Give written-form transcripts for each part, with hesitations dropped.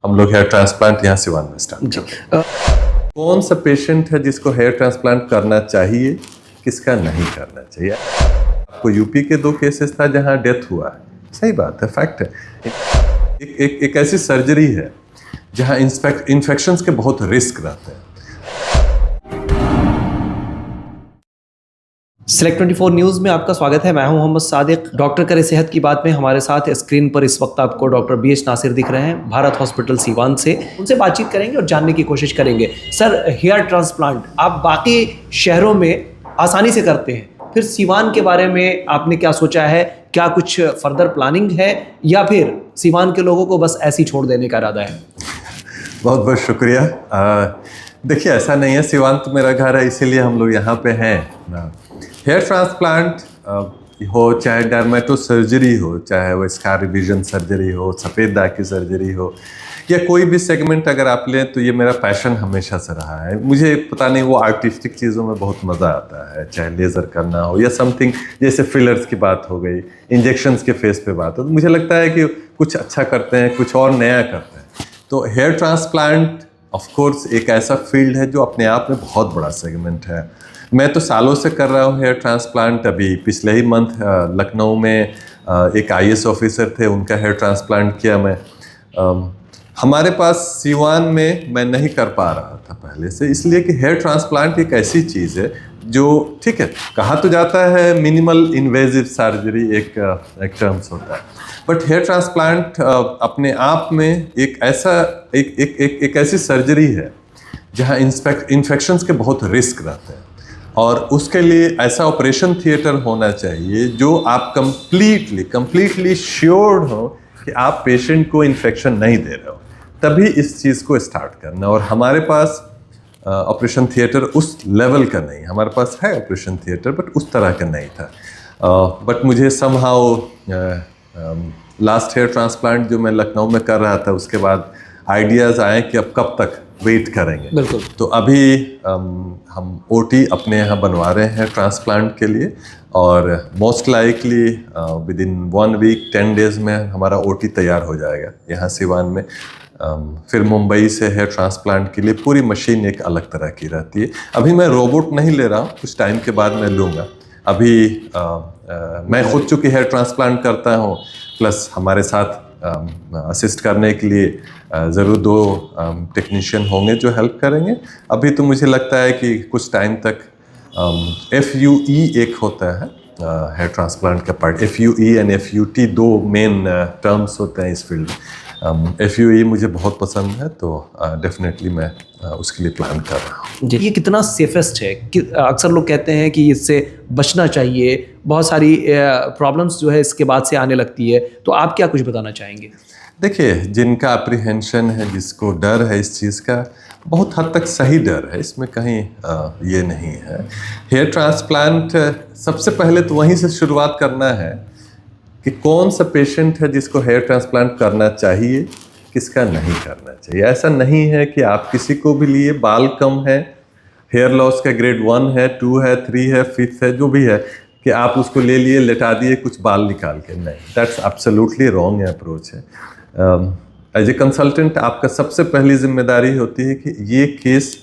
हम लोग hair transplant यहाँ सिवान में स्टार्ट करते हैं। कौन सा पेशेंट है जिसको हेयर ट्रांसप्लांट करना चाहिए, किसका नहीं करना चाहिए। आपको यूपी के 2 केसेस था जहाँ डेथ हुआ है, सही बात है, फैक्ट है। एक ऐसी सर्जरी है जहाँ इन्फेक्शंस के बहुत रिस्क रहते हैं। Select 24 न्यूज़ में आपका स्वागत है। मैं हूं मोहम्मद सादिक। डॉक्टर करे सेहत की बात में हमारे साथ स्क्रीन पर इस वक्त आपको डॉक्टर BH नासिर दिख रहे हैं, भारत हॉस्पिटल सीवान से। उनसे बातचीत करेंगे और जानने की कोशिश करेंगे। सर, हेयर ट्रांसप्लांट आप बाकी शहरों में आसानी से करते हैं, फिर सीवान के बारे में आपने क्या सोचा है? क्या कुछ फर्दर प्लानिंग है या फिर सीवान के लोगों को बस ऐसे ही छोड़ देने का इरादा है? बहुत बहुत शुक्रिया। देखिए, ऐसा नहीं है, सिवान तो मेरा घर है, इसीलिए हम लोग यहाँ पे हैं। हेयर ट्रांसप्लांट हो, चाहे डर्मेटो सर्जरी हो, चाहे वो स्कार रिविजन सर्जरी हो, सफ़ेद दाग की सर्जरी हो, या कोई भी सेगमेंट अगर आप लें, तो ये मेरा पैशन हमेशा से रहा है। मुझे पता नहीं, वो आर्टिस्टिक चीज़ों में बहुत मज़ा आता है, चाहे लेज़र करना हो या समथिंग, जैसे फिलर्स की बात हो गई, इंजेक्शंस के फेस पे बात हो, तो मुझे लगता है कि कुछ अच्छा करते हैं, कुछ और नया करते हैं। तो हेयर ट्रांसप्लांट ऑफ कोर्स एक ऐसा फील्ड है जो अपने आप में बहुत बड़ा सेगमेंट है। मैं तो सालों से कर रहा हूँ हेयर ट्रांसप्लांट। अभी पिछले ही मंथ लखनऊ में एक IAS ऑफिसर थे, उनका हेयर ट्रांसप्लांट किया मैं। हमारे पास सीवान में मैं नहीं कर पा रहा था पहले से, इसलिए कि हेयर ट्रांसप्लांट एक ऐसी चीज़ है जो, ठीक है, कहा तो जाता है मिनिमल इन्वेजिव सर्जरी एक टर्म्स होता है, बट हेयर ट्रांसप्लांट अपने आप में एक ऐसा एक ऐसी सर्जरी है जहाँ इन्फेक्शंस के बहुत रिस्क रहते हैं, और उसके लिए ऐसा ऑपरेशन थिएटर होना चाहिए जो आप कंप्लीटली श्योर हो कि आप पेशेंट को इन्फेक्शन नहीं दे रहे हो, तभी इस चीज़ को स्टार्ट करना। और हमारे पास ऑपरेशन थिएटर उस लेवल का नहीं, हमारे पास है ऑपरेशन थिएटर बट उस तरह का नहीं था। बट मुझे समहाउ लास्ट हेयर ट्रांसप्लांट जो मैं लखनऊ में कर रहा था, उसके बाद आइडियाज़ आए कि अब कब तक वेट करेंगे। बिल्कुल। तो अभी हम OT अपने यहाँ बनवा रहे हैं ट्रांसप्लांट के लिए, और most likely within 1 week 10 days में हमारा OT तैयार हो जाएगा यहाँ सिवान में। फिर मुंबई से हेयर ट्रांसप्लांट के लिए पूरी मशीन एक अलग तरह की रहती है। अभी मैं रोबोट नहीं ले रहा हूँ, कुछ टाइम के बाद मैं लूँगा। अभी मैं खुद चूँकि हेयर ट्रांसप्लांट करता हूँ, प्लस हमारे साथ असिस्ट करने के लिए ज़रूर 2 टेक्नीशियन होंगे जो हेल्प करेंगे। अभी तो मुझे लगता है कि कुछ टाइम तक FUE एक होता है हेयर ट्रांसप्लांट का part. FUE and FUT 2 main terms होते हैं इस फील्ड में। FUE मुझे बहुत पसंद है, तो डेफिनेटली मैं उसके लिए प्लान कर रहा हूँ। जी, ये कितना सेफेस्ट है? अक्सर लोग कहते हैं कि इससे बचना चाहिए, बहुत सारी प्रॉब्लम्स जो है इसके बाद से आने लगती है, तो आप क्या कुछ बताना चाहेंगे? देखिए, जिनका अप्रीहेंशन है, जिसको डर है इस चीज़ का, बहुत हद तक सही डर है, इसमें कहीं ये नहीं है। हेयर ट्रांसप्लांट सबसे पहले तो वहीं से शुरुआत करना है कि कौन सा पेशेंट है जिसको हेयर ट्रांसप्लांट करना चाहिए, किसका नहीं करना चाहिए। ऐसा नहीं है कि आप किसी को भी लिए, बाल कम है, हेयर लॉस का ग्रेड 1 है, 2 है, 3 है, 5th है, जो भी है, कि आप उसको ले लिए, लेटा दिए कुछ बाल निकाल के, नहीं, दैट्स एब्सोल्युटली रॉन्ग अप्रोच है। एज ए कंसल्टेंट आपका सबसे पहली जिम्मेदारी होती है कि ये केस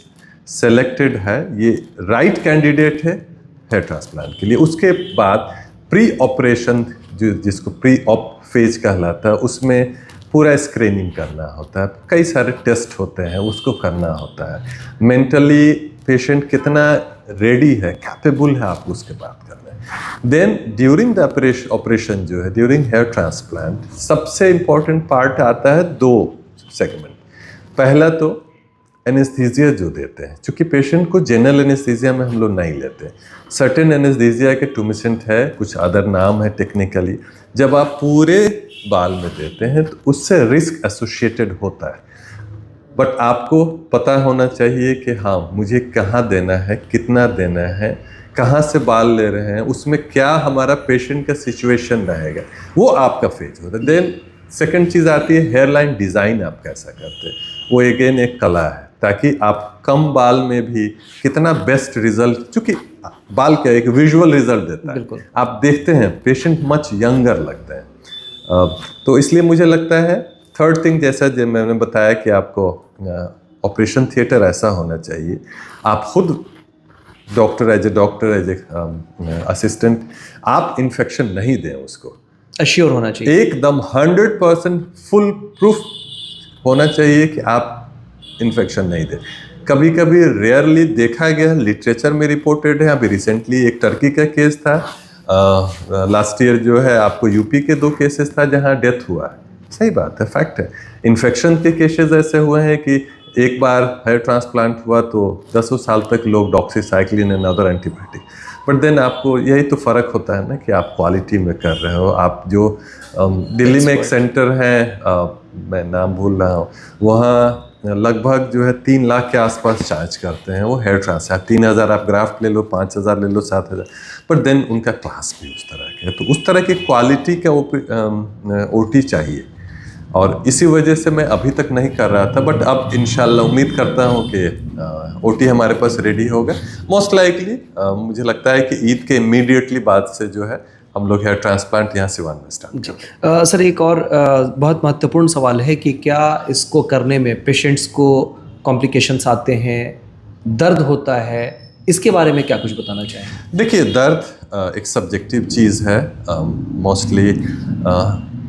सेलेक्टेड है, ये राइट कैंडिडेट है हेयर ट्रांसप्लांट के लिए। उसके बाद प्री ऑपरेशन, जिसको प्री ऑप फेज कहलाता है, उसमें पूरा स्क्रीनिंग करना होता है, कई सारे टेस्ट होते हैं, उसको करना होता है। मेंटली पेशेंट कितना रेडी है, कैपेबल है, आप उसके बात कर रहे हैं। देन ड्यूरिंग द ऑपरेशन जो है, ड्यूरिंग हेयर ट्रांसप्लांट, सबसे इम्पॉर्टेंट पार्ट आता है 2 सेगमेंट। पहला तो एनेस्थीसिया जो देते हैं, चूँकि पेशेंट को जनरल एनेस्थीसिया में हम लोग नहीं लेते, सर्टेन एनेस्थीसिया के टूमिसेंट है, कुछ अदर नाम है टेक्निकली। जब आप पूरे बाल में देते हैं तो उससे रिस्क एसोसिएटेड होता है, बट आपको पता होना चाहिए कि हाँ, मुझे कहाँ देना है, कितना देना है, कहाँ से बाल ले रहे हैं, उसमें क्या हमारा पेशेंट का सिचुएशन रहेगा, वो आपका फेज होता है। देन सेकंड चीज़ आती है हेयर लाइन डिज़ाइन, आप कैसा करते हैं, वो अगेन एक कला है, ताकि आप कम बाल में भी कितना बेस्ट रिजल्ट, चूँकि बाल क्या एक विजुअल रिजल्ट देता है, आप देखते हैं पेशेंट मच यंगर लगते हैं। तो इसलिए मुझे लगता है थर्ड थिंग, जैसा जो मैंने बताया कि आपको ऑपरेशन थिएटर ऐसा होना चाहिए, आप खुद डॉक्टर एज ए असिस्टेंट आप इन्फेक्शन नहीं दें उसको, अश्योर होना चाहिए, एकदम 100% फुल प्रूफ होना चाहिए कि आप इन्फेक्शन नहीं दें। कभी कभी रेयरली देखा गया, लिटरेचर में रिपोर्टेड है। अभी रिसेंटली एक टर्की का केस था, लास्ट ईयर जो है आपको यूपी के 2 केसेस था जहां डेथ हुआ है। सही बात है, फैक्ट है। इन्फेक्शन के केसेस ऐसे हुए हैं कि एक बार हेयर ट्रांसप्लांट हुआ तो 10 साल तक लोग doxycycline and other antibiotic, but then आपको यही तो फ़र्क होता है ना कि आप क्वालिटी में कर रहे हो। आप जो दिल्ली में एक सेंटर है, मैं नाम भूल रहा हूँ, वहाँ लगभग जो है 3 लाख के आसपास चार्ज करते हैं वो हेयर ट्रांसप्लांट। 3,000 आप ग्राफ्ट ले लो, 5,000 ले लो, 7,000, बट देन उनका क्लास भी उस तरह के है। तो उस तरह की क्वालिटी का ओटी चाहिए, और इसी वजह से मैं अभी तक नहीं कर रहा था, बट अब इंशाल्लाह उम्मीद करता हूँ कि ओटी हमारे पास रेडी होगा। मोस्ट लाइकली मुझे लगता है कि ईद के इमीडिएटली बाद से जो है हम लोग हेयर ट्रांसप्लांट यहाँ सिवान में स्टार्ट। सर एक और बहुत महत्वपूर्ण सवाल है कि क्या इसको करने में पेशेंट्स को कॉम्प्लिकेशंस आते हैं, दर्द होता है, इसके बारे में क्या कुछ बताना चाहेंगे? देखिए, दर्द एक सब्जेक्टिव चीज़ है। मोस्टली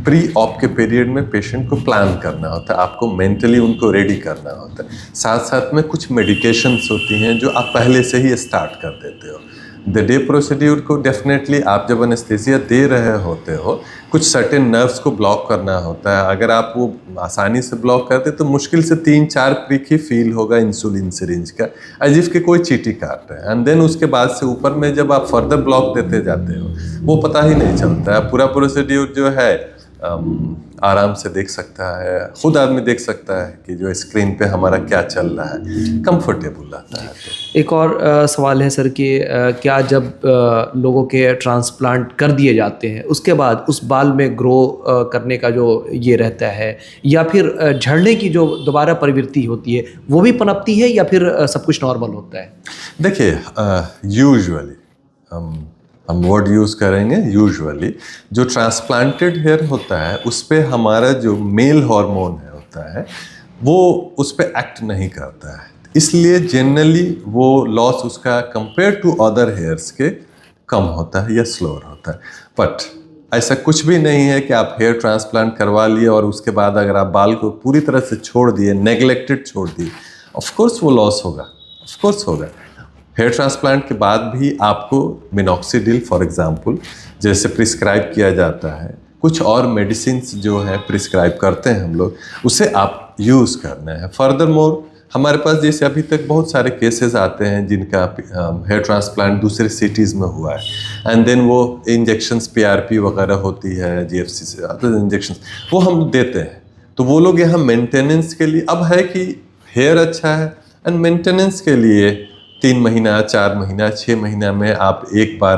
प्री ऑप के पीरियड में पेशेंट को प्लान करना होता है, आपको मेंटली उनको रेडी करना होता है। साथ साथ में कुछ मेडिकेशंस होती हैं जो आप पहले से ही स्टार्ट कर देते हो। द डे प्रोसीड्यूर को डेफिनेटली आप जब एनेस्थीसिया दे रहे होते हो, कुछ सर्टेन नर्व्स को ब्लॉक करना होता है। अगर आप वो आसानी से ब्लॉक करते तो मुश्किल से 3-4 प्रिक ही फील होगा इंसुलिन सिरिंज का, एज इफ के कोई चीटी काट रहा है। एंड देन उसके बाद से ऊपर में जब आप फर्दर ब्लॉक देते जाते हो वो पता ही नहीं चलता है। पूरा प्रोसीड्यूर जो है आराम से देख सकता है, खुद आदमी देख सकता है कि जो स्क्रीन पे हमारा क्या चल रहा है, कंफर्टेबल रहता है। तो एक और सवाल है सर कि क्या जब लोगों के ट्रांसप्लांट कर दिए जाते हैं उसके बाद उस बाल में ग्रो करने का जो ये रहता है, या फिर झड़ने की जो दोबारा प्रवृत्ति होती है वो भी पनपती है, या फिर सब कुछ नॉर्मल होता है? देखिए, यूजुअली हम वर्ड यूज़ करेंगे, यूजुअली जो ट्रांसप्लांटेड हेयर होता है उस पर हमारा जो मेल हार्मोन है होता है वो उस पर एक्ट नहीं करता है, इसलिए जनरली वो लॉस उसका कंपेयर टू अदर हेयर्स के कम होता है या स्लोअर होता है। बट ऐसा कुछ भी नहीं है कि आप हेयर ट्रांसप्लांट करवा लिए और उसके बाद अगर आप बाल को पूरी तरह से छोड़ दिए, नेग्लेक्टेड छोड़ दिए, ऑफकोर्स वो लॉस होगा, ऑफकोर्स होगा। हेयर ट्रांसप्लांट के बाद भी आपको मिनॉक्सिडिल फॉर एग्जांपल जैसे प्रिस्क्राइब किया जाता है, कुछ और मेडिसिन्स जो है प्रिस्क्राइब करते हैं हम लोग, उसे आप यूज़ करना है। फर्दर मोर हमारे पास जैसे अभी तक बहुत सारे केसेस आते हैं जिनका हेयर ट्रांसप्लांट दूसरे सिटीज़ में हुआ है, एंड देन वो इंजेक्शंस PRP वगैरह होती है, GFC से अदर इंजेक्शंस वो हम देते हैं। तो वो लोग यहाँ मेंटेनेंस के लिए, अब है कि हेयर अच्छा है एंड मेंटेनेंस के लिए 3 महीना, 4 महीना, 6 महीना में आप एक बार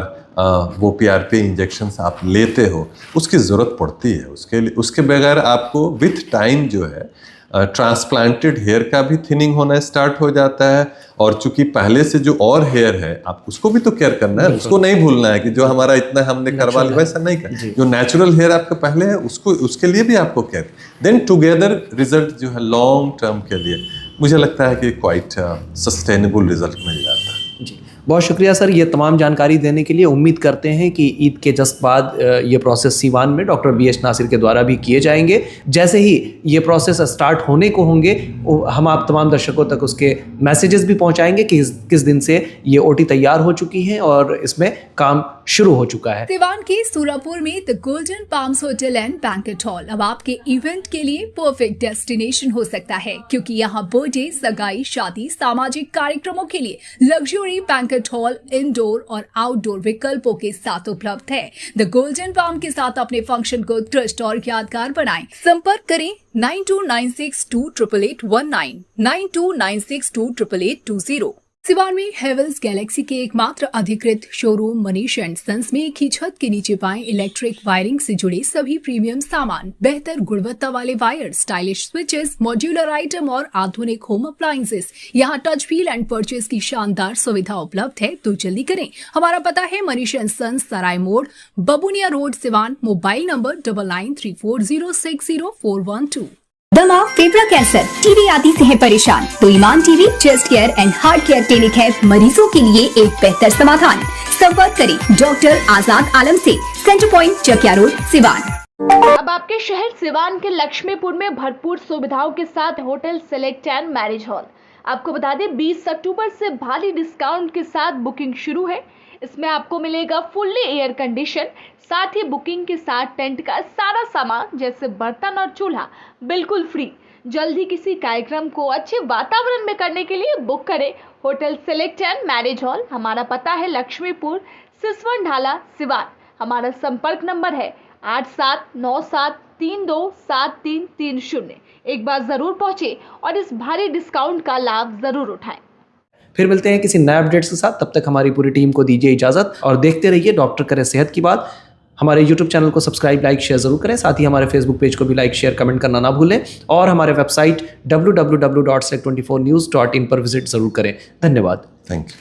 वो PRP इंजेक्शंस आप लेते हो, उसकी ज़रूरत पड़ती है उसके लिए। उसके बगैर आपको विथ टाइम जो है ट्रांसप्लांटेड हेयर का भी थिनिंग होना स्टार्ट हो जाता है, और चूंकि पहले से जो और हेयर है आप उसको भी तो केयर करना है, उसको नहीं भूलना है कि जो हमारा इतना हमने करवा लिया वैसा नहीं कर, जो नेचुरल हेयर आपका पहले है उसको, उसके लिए भी आपको केयर, देन टुगेदर रिजल्ट जो है लॉन्ग टर्म के लिए मुझे लगता है कि क्वाइट सस्टेनेबल रिजल्ट मिल जाता है। जी, बहुत शुक्रिया सर ये तमाम जानकारी देने के लिए। उम्मीद करते हैं कि ईद के जस्ट बाद ये प्रोसेस सीवान में डॉक्टर BH नासिर के द्वारा भी किए जाएंगे। जैसे ही ये प्रोसेस स्टार्ट होने को होंगे हम आप तमाम दर्शकों तक उसके मैसेजेस भी पहुंचाएंगे कि किस दिन से ये OT तैयार हो चुकी है और इसमें काम शुरू हो चुका है। सीवान के सूरापुर में the golden palms hotel and banquet hall अब आपके इवेंट के लिए परफेक्ट डेस्टिनेशन हो सकता है, क्योंकि यहाँ बर्थडे, सगाई, शादी, सामाजिक कार्यक्रमों के लिए लग्जरी बैंक्वेट हॉल इंडोर और आउटडोर विकल्पों के साथ उपलब्ध है। द गोल्डन पाम के साथ अपने फंक्शन को उत्कृष्ट और यादगार बनाएं। संपर्क करें 9296288819, 9296288820। सिवान में हेवल्स गैलेक्सी के एकमात्र अधिकृत शोरूम मनीष एंड सन्स में एक ही छत के नीचे पाएं इलेक्ट्रिक वायरिंग से जुड़े सभी प्रीमियम सामान, बेहतर गुणवत्ता वाले wire, stylish switches, modular item और आधुनिक होम अप्लायंसेस। यहाँ टच फील एंड परचेज की शानदार सुविधा उपलब्ध है, तो जल्दी करें। हमारा पता है मनीष एंड सन्स, सराय मोड़, बबुनिया रोड, सिवान। Mobile number 9934060412। दमा, फेफड़ा कैंसर, टीबी आदि से है परेशान तो Iman TB chest care and heart care clinic है मरीजों के लिए एक बेहतर समाधान। संपर्क करें डॉक्टर आजाद आलम से, centre point Chakiya road, Siwan. अब आपके शहर सिवान के लक्ष्मीपुर में भरपूर सुविधाओं के साथ hotel select and marriage hall. आपको बता दें 20 अक्टूबर से भारी डिस्काउंट के साथ बुकिंग शुरू है। इसमें आपको मिलेगा फुल्ली एयर कंडीशन, साथ ही बुकिंग के साथ टेंट का सारा सामान जैसे बर्तन और चूल्हा बिल्कुल फ्री। जल्द ही किसी कार्यक्रम को अच्छे वातावरण में करने के लिए बुक करें hotel select and marriage hall. हमारा पता है लक्ष्मीपुर, सिसवन ढाला, सिवान। हमारा संपर्क नंबर है 8797327330। एक बार जरूर पहुंचे और इस भारी डिस्काउंट का लाभ जरूर उठाएं। फिर मिलते हैं किसी नए अपडेट्स के साथ, तब तक हमारी पूरी टीम को दीजिए इजाजत और देखते रहिए डॉक्टर करे सेहत की बात। हमारे YouTube चैनल को सब्सक्राइब, लाइक, शेयर जरूर करें। साथ ही हमारे फेसबुक पेज को भी लाइक, शेयर, कमेंट करना ना भूलें और हमारे वेबसाइट www.sec24news.in पर विजिट जरूर करें। धन्यवाद। Thank you.